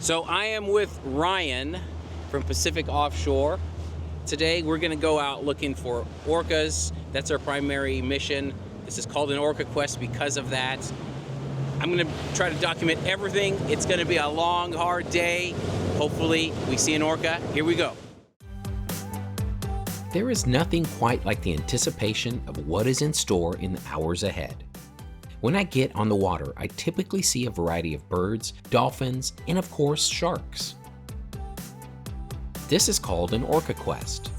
So I am with Ryan from Pacific Offshore. Today we're going to go out looking for orcas. That's our primary mission. This is called an orca quest because of that. I'm going to try to document everything. It's going to be a long, hard day. Hopefully we see an orca. Here we go. There is nothing quite like the anticipation of what is in store in the hours ahead. When I get on the water, I typically see a variety of birds, dolphins, and of course, sharks. This is called an orca quest.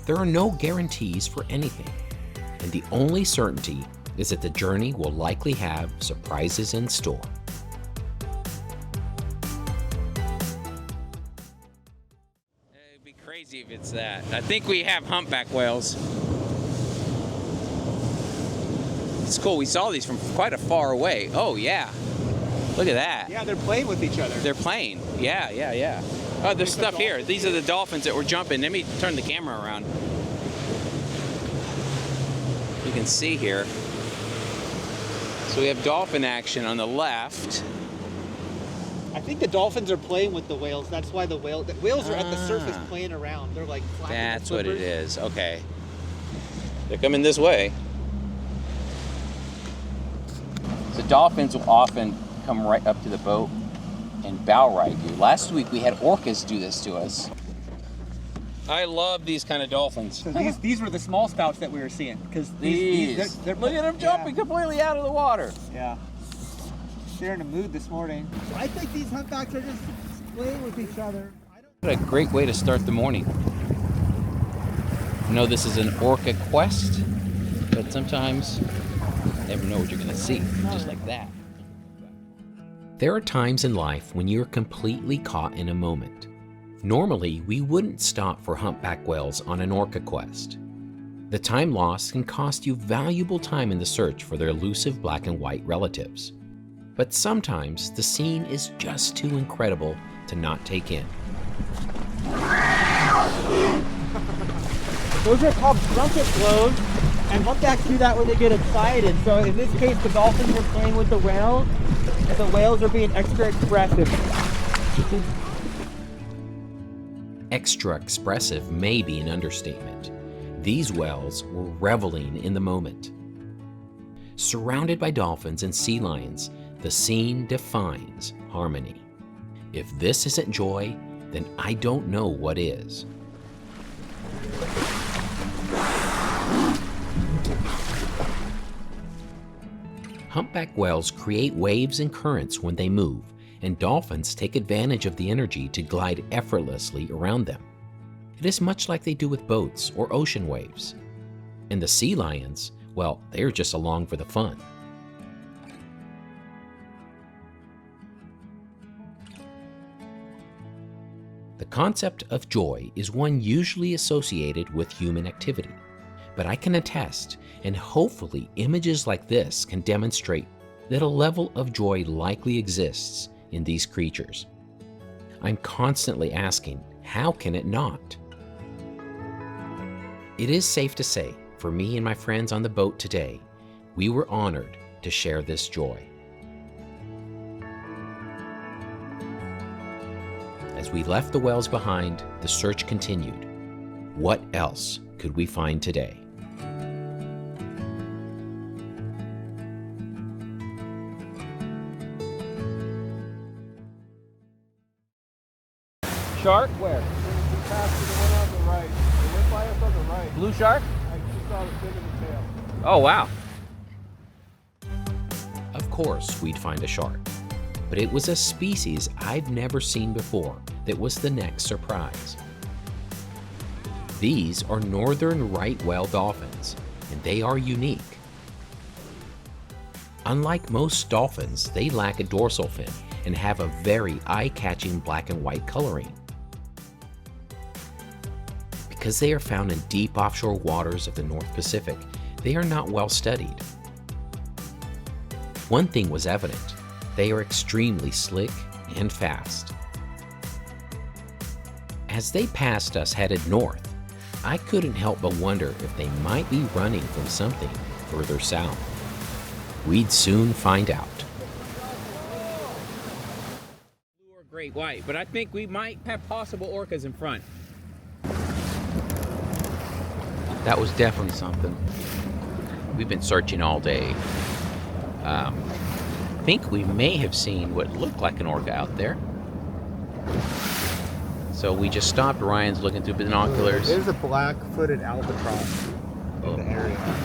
There are no guarantees for anything, and the only certainty is that the journey will likely have surprises in store. It'd be crazy if it's that. I think we have humpback whales. It's cool, we saw these from quite a far away. Oh yeah, look at that. Yeah, they're playing with each other. They're playing, yeah. Oh, there's stuff here. These are the dolphins that were jumping. Let me turn the camera around. You can see here. So we have dolphin action on the left. I think the dolphins are playing with the whales. That's why the whales are at the surface playing around. They're like flapping. That's what it is. Okay. They're coming this way. So dolphins will often come right up to the boat and bow ride you. Last week we had orcas do this to us. I love these kind of dolphins. So these were the small spouts that we were seeing. Because they're look at them jumping completely out of the water. Yeah. They're in a mood this morning. I think these humpbacks are just playing with each other. What a great way to start the morning. I know this is an orca quest, but sometimes you never know what you're going to see, just like that. There are times in life when you're completely caught in a moment. Normally, we wouldn't stop for humpback whales on an orca quest. The time lost can cost you valuable time in the search for their elusive black and white relatives. But sometimes the scene is just too incredible to not take in. Those are called trumpet blows, and humpbacks do that when they get excited. So in this case, the dolphins are playing with the whales, and the whales are being extra expressive. Extra expressive may be an understatement. These whales were reveling in the moment. Surrounded by dolphins and sea lions, the scene defines harmony. If this isn't joy, then I don't know what is. Humpback whales create waves and currents when they move, and dolphins take advantage of the energy to glide effortlessly around them. It is much like they do with boats or ocean waves. And the sea lions, well, they're just along for the fun. The concept of joy is one usually associated with human activity, but I can attest, and hopefully images like this can demonstrate that a level of joy likely exists in these creatures. I'm constantly asking, how can it not? It is safe to say, for me and my friends on the boat today, we were honored to share this joy. As we left the whales behind, the search continued. What else could we find today? Shark? Where? We passed the one on the right. They went by us on the right. Blue shark? I just saw the fin of the tail. Oh, wow. Of course, we'd find a shark, but it was a species I've never seen before that was the next surprise. These are northern right whale dolphins, and they are unique. Unlike most dolphins, they lack a dorsal fin and have a very eye-catching black and white coloring. Because they are found in deep offshore waters of the North Pacific, they are not well studied. One thing was evident: they are extremely slick and fast. As they passed us headed north, I couldn't help but wonder if they might be running from something further south. We'd soon find out. Blue or gray white. But I think we might have possible orcas in front. That was definitely something. We've been searching all day. I think we may have seen what looked like an orca out there. So we just stopped. Ryan's looking through binoculars. There's a black-footed albatross in the area.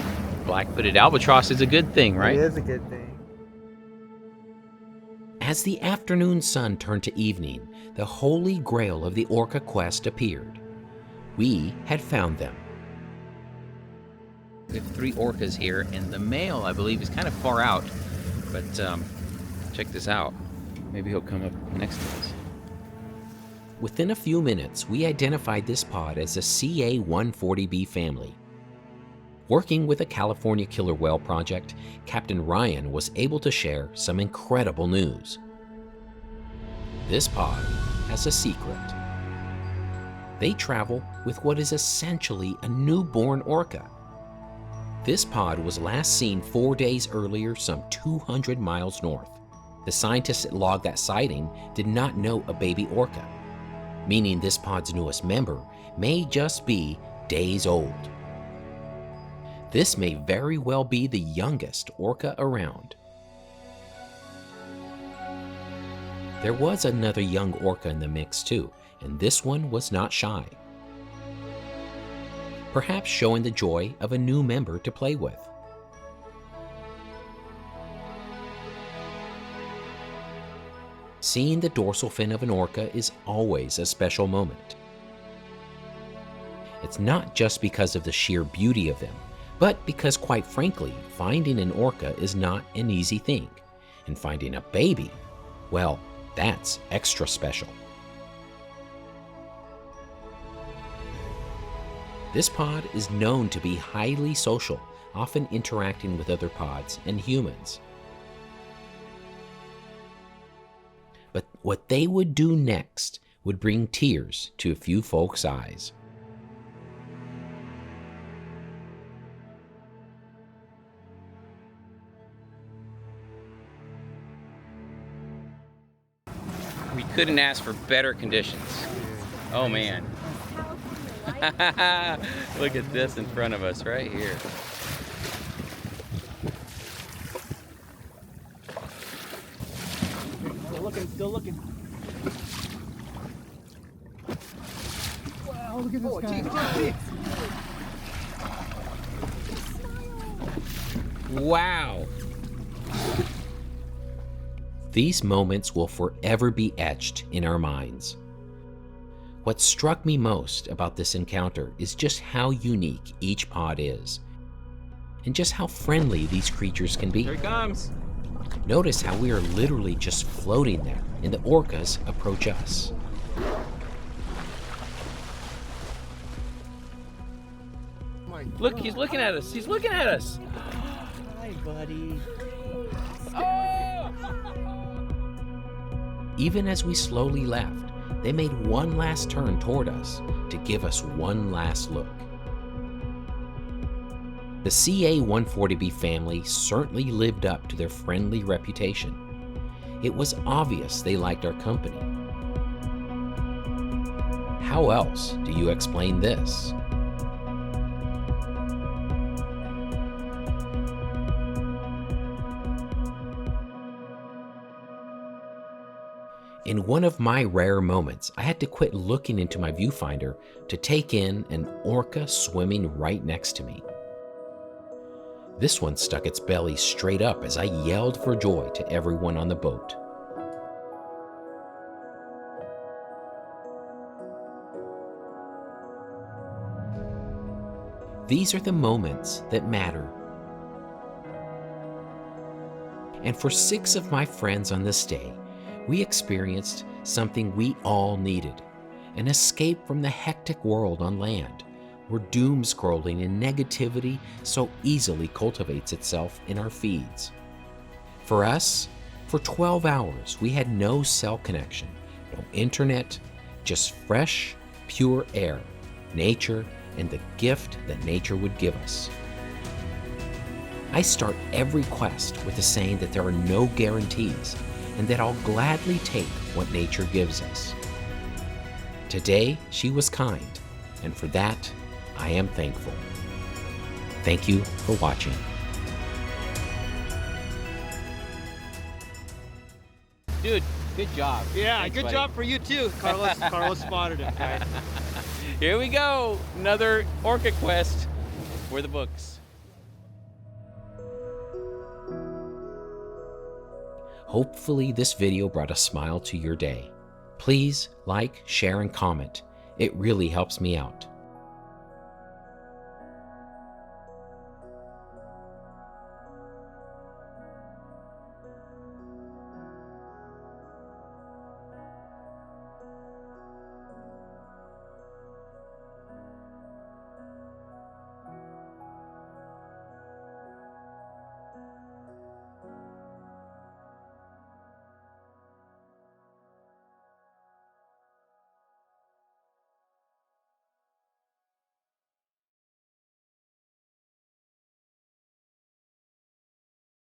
Black-footed albatross is a good thing, right? It is a good thing. As the afternoon sun turned to evening, the holy grail of the orca quest appeared. We had found them. We have 3 orcas here, and the male, I believe, is kind of far out. But check this out. Maybe he'll come up next to us. Within a few minutes, we identified this pod as a CA-140B family. Working with a California killer whale project, Captain Ryan was able to share some incredible news. This pod has a secret. They travel with what is essentially a newborn orca. This pod was last seen 4 days earlier, some 200 miles north. The scientists that logged that sighting did not know a baby orca, meaning this pod's newest member may just be days old. This may very well be the youngest orca around. There was another young orca in the mix too, and this one was not shy. Perhaps showing the joy of a new member to play with. Seeing the dorsal fin of an orca is always a special moment. It's not just because of the sheer beauty of them, but because, quite frankly, finding an orca is not an easy thing. And finding a baby, well, that's extra special. This pod is known to be highly social, often interacting with other pods and humans. But what they would do next would bring tears to a few folks' eyes. We couldn't ask for better conditions. Oh man. Look at this in front of us right here. Still looking. Wow, look at this guy. Wow. These moments will forever be etched in our minds. What struck me most about this encounter is just how unique each pod is, and just how friendly these creatures can be. Here he comes. Notice how we are literally just floating there, and the orcas approach us. Look, he's looking at us. He's looking at us. Hi, buddy. Oh! Even as we slowly left, they made one last turn toward us to give us one last look. The CA-140B family certainly lived up to their friendly reputation. It was obvious they liked our company. How else do you explain this? In one of my rare moments, I had to quit looking into my viewfinder to take in an orca swimming right next to me. This one stuck its belly straight up as I yelled for joy to everyone on the boat. These are the moments that matter. And for 6 of my friends on this day, we experienced something we all needed, an escape from the hectic world on land, where doom scrolling and negativity so easily cultivates itself in our feeds. For us, for 12 hours, we had no cell connection, no internet, just fresh, pure air, nature, and the gift that nature would give us. I start every quest with the saying that there are no guarantees, and that I'll gladly take what nature gives us. Today, she was kind, and for that, I am thankful. Thank you for watching. Dude, good job. Yeah, Thanks, good buddy. job for you too, Carlos. Carlos spotted him, guys. Here we go. Another orca quest for the books. Hopefully this video brought a smile to your day. Please like, share, and comment. It really helps me out.